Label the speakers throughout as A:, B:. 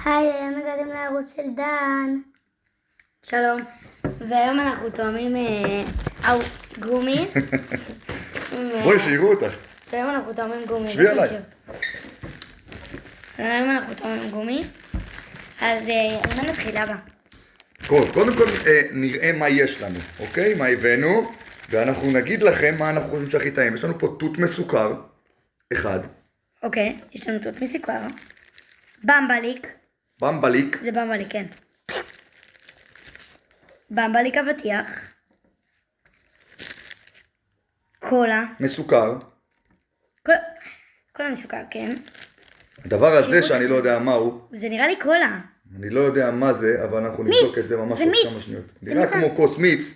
A: היי, היום הגעתם לערוץ של דן.
B: שלום, והיום אנחנו תואמים גומי.
C: בואי, שיראו אותך.
B: והיום אנחנו תואמים גומי.
C: שבי עליי.
B: היום אנחנו תואמים גומי. אז מה נתחיל, אבא?
C: קודם כל נראה מה יש לנו, אוקיי? מה הבאנו, ואנחנו נגיד לכם מה אנחנו חושבים שהכי טעים. יש לנו פה תות מסוכר, אחד.
B: אוקיי, יש לנו תות מסוכר. במבליק.
C: במבליק.
B: זה במבליק, כן. במבליק אבטיח. קולה.
C: מסוכר.
B: קולה מסוכר, כן.
C: הדבר הזה שאני לא יודע מה הוא,
B: זה נראה לי קולה.
C: אני לא יודע מה זה, אבל אנחנו נבדוק את זה ממש עוד כמה שניות. נראה כמו כוס מיץ,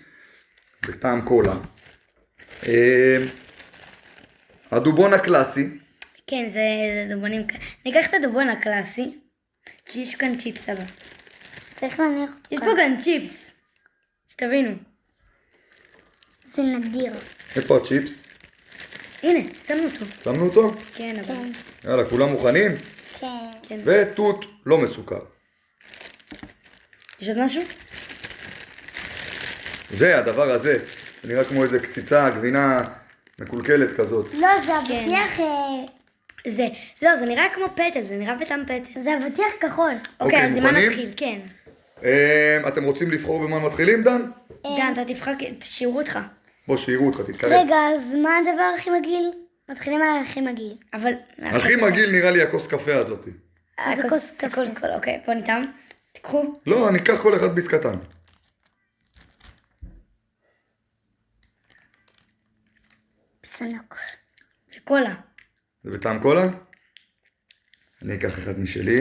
C: בטעם קולה. הדובון הקלאסי.
B: כן, זה דובונים. ניקח את הדובון הקלאסי. יש כאן צ'יפס, אבא.
A: צריך להניח אותו.
B: יש פה גם צ'יפס. שתבינו.
A: זה נדיר.
C: איפה הצ'יפס?
B: הנה, שמנו אותו.
C: שמנו אותו?
B: כן, אבל.
A: כן.
C: יאללה, כולם מוכנים?
A: כן.
B: כן.
C: ותות לא מסוכר.
B: יש עוד משהו?
C: והדבר הזה, זה נראה כמו איזה קציצה, גבינה מקולקלת כזאת.
A: לא, זה אבטיח,
B: לא, זה נראה כמו פטל, זה נראה בטעם פטל.
A: זה אבטיח כחול.
B: אוקיי, אז מה
C: מוכנים?
B: נתחיל? כן.
C: אתם רוצים לבחור במה מתחילים, דן?
B: דן, אתה תבחר, שיערו אותך.
C: בוא, שיראו אותך, תתקרב.
A: רגע, אז מה הדבר הכי מגעיל? מתחילים על הכי מגעיל.
B: אבל...
C: הכי מגעיל נראה לי הכוס קפה הזאת.
A: אז זה כוס קפה.
B: אוקיי, בוא ניתן. תיקחו.
C: לא, אני אקח כל אחד ביס קטן.
A: סנוק.
B: זה קולה.
C: זה בטעם קולה? אני אקח אחד משלי.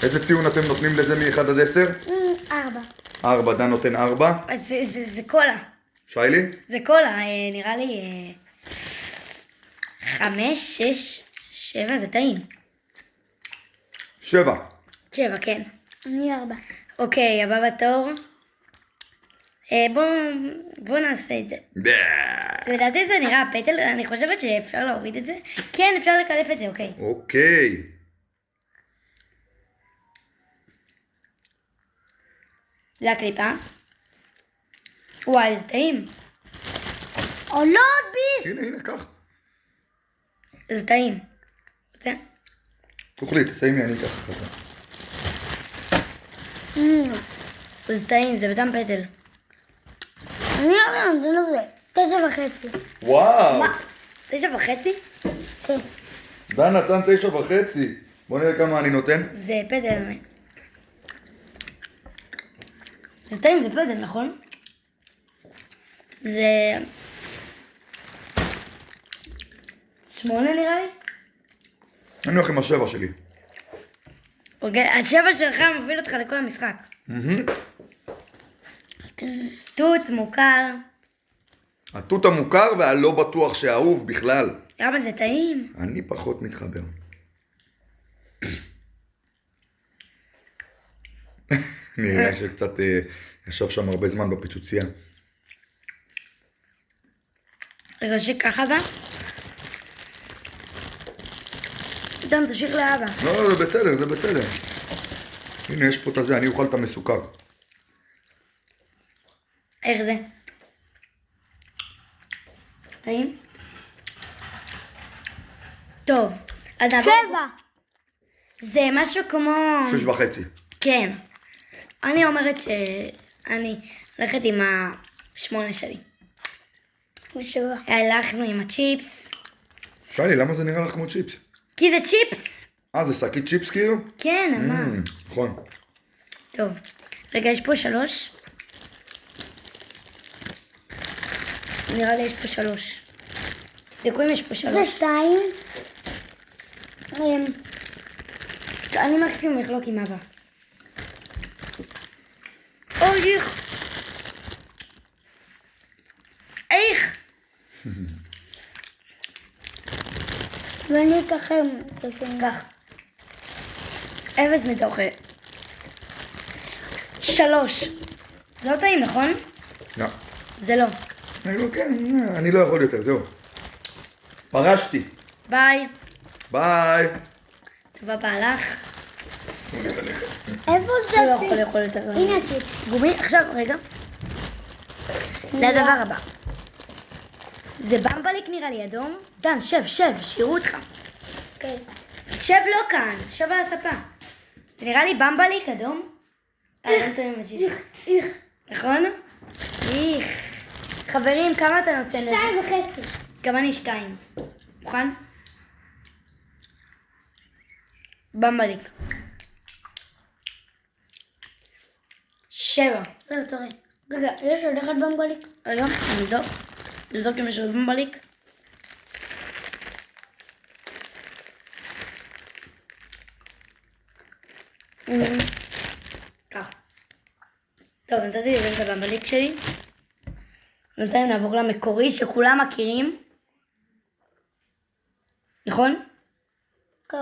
C: איזה ציון אתם נותנים לזה מ-1 עד 10?
A: 4.
C: 4, דן נותן 4.
B: אז זה קולה.
C: שיילי?
B: זה קולה, נראה לי 5, 6, 7, זה טעים.
C: 7.
B: 7, כן.
A: אני 4.
B: אוקיי, הבא בתור. בוא נעשה את זה. לדעתי זה נראה פטל, אני חושבת שאפשר להוריד את זה. כן, אפשר לקלף את זה, אוקיי.
C: אוקיי.
B: זה הקליפה. וואי, זה טעים.
A: או לא, ביס!
C: הנה, קח.
B: זה טעים. רוצה?
C: תאכלי, תסיימי, אני אקח אחד.
B: זה טעים, זה בטעם פטל.
A: אני נותן לזה 9.5.
C: וואו!
B: 9.5?
A: כן.
C: דן נתן 9.5. בוא נראה כמה אני נותן.
B: זה פטל. זה טעים, זה פטל, נכון? זה... 8 נראה לי?
C: אני הולך עם ה7 שלי.
B: אוקיי, ה7 שלך מוביל אותך לכל המשחק. תות מוכר.
C: התות המוכר והלא בטוח שאהוב בכלל.
B: אבל זה טעים.
C: אני פחות מתחבר. נראה שקצת ישב שם הרבה זמן בפיצוצייה.
B: רגע, שככה בא. דן, תשאיר לאבא.
C: לא, זה בסדר, זה בסדר. הנה, יש פה את הזה, אני אוכל את המסוכר.
B: איך זה? טעים? טוב, אז נעבור...
A: 7.
B: זה משהו כמו...
C: 6.5.
B: כן. אני אומרת שאני הולכת עם 8 שלי.
A: 7.
B: הלכנו עם הצ'יפס.
C: שיילי, למה זה נראה לך כמו צ'יפס?
B: כי זה צ'יפס!
C: זה שקית צ'יפס כאילו?
B: כן, מה?
C: נכון.
B: טוב. רגע, יש פה 3. נראה לי יש פה 3. תבדקו אם יש פה 3.
A: זה 2.
B: אני מקסימום לחלוק עם אבא. אוי, איך?
A: ואני אקח כך.
B: 0 מתוך 3. זה לא טעים, נכון?
C: לא.
B: זה לא.
C: אני לא יכול יותר, זהו. פרשתי.
B: ביי.
C: ביי.
B: טובה בהלך.
A: איפה זה?
B: הוא לא יכול לאכול יותר.
A: הנה הציפ.
B: גומי, עכשיו, רגע. זה הדבר הבא. זה במבליק נראה לי אדום. דן, שב, שיראו אותך.
A: כן.
B: שב לא כאן, שב על הספה. זה נראה לי במבליק אדום. לא טועים מג'יב. נכון? איך. חברים, כמה אתה נותן לזה?
A: 2.5.
B: גם אני 2. מוכן? במבליק. 7.
A: לא, תראה. רגע, יש עוד אחד במבליק?
B: רגע, אני אבדוק. לבדוק אם יש עוד במבליק. ככה. טוב, נתתי לזה את הבמבליק שלי. בינתיים נעבור למקורי שכולם מכירים. נכון?
A: כן.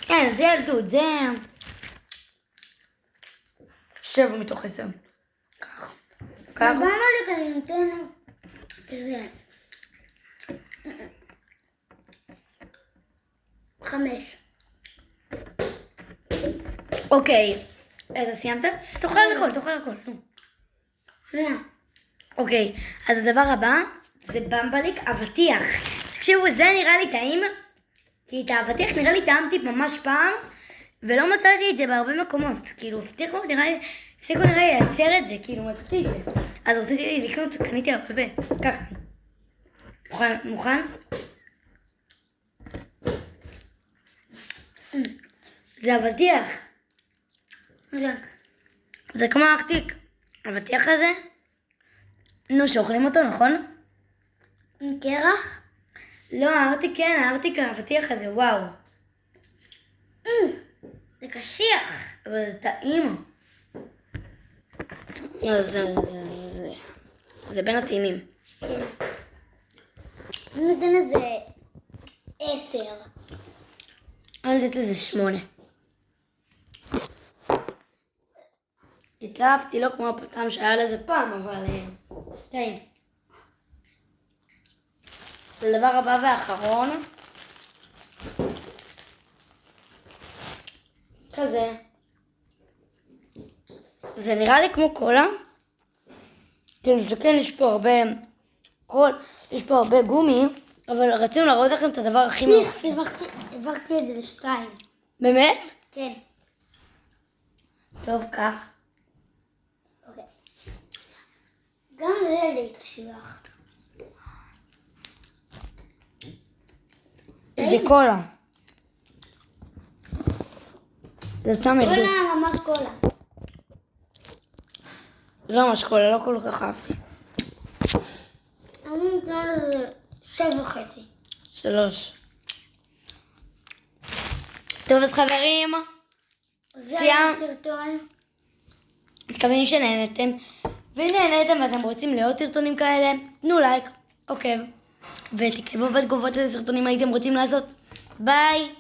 B: כן, זה ילדות, זה... 7 מתוך 10. ככה. ככה.
A: במבליק אני נותן... זה... 5.
B: אוקיי. אז סיימת? אז תאכל הכל, נו. אוקיי, אז הדבר הבא זה במבליק אבטיח. תקשיבו, זה נראה לי טעים, כי את האבטיח נראה לי טעמתי ממש פעם, ולא מצאתי את זה בהרבה מקומות. כאילו, הפסיקו נראה לי לייצר את זה, כאילו מצאתי את זה. אז רציתי לקנות, קניתי הרבה. ככה. מוכן? זה אבטיח. זה כמו ארטיק. אבטיח הזה? נו, שאוכלים אותו, נכון?
A: עם קרח?
B: לא, הארטיק כן, האבטיח הזה, וואו.
A: זה קשיח.
B: אבל זה טעים. זה בין הטעימים.
A: כן. אני נותן לזה 10.
B: אני נותנת לזה 8. התלהבתי, לא כמו הפעם שהיה לזה פעם, אבל... טעים. לדבר הבא והאחרון. כזה. זה נראה לי כמו קולה. כאילו שכן יש פה הרבה... יש פה הרבה גומי, אבל רצינו להראות לכם את הדבר הכי
A: פיכס, העברתי את זה ל2.
B: באמת?
A: כן.
B: טוב, כך.
A: אוקיי. גם זה לי קשיח.
B: זה קולה. זה סתם ילדות.
A: קולה, ממש קולה.
B: לא ממש קולה, לא כל כך אהבתי.
A: אני נותן לזה 7.5.
B: 3. טוב, אז חברים,
A: זה היה סרטון.
B: מקווים שנהנתם. ואם נהנתם ואתם רוצים לעוד סרטונים כאלה, תנו לייק, עוקב, ותכתבו בתגובות איזה סרטונים הייתם רוצים לעשות. ביי!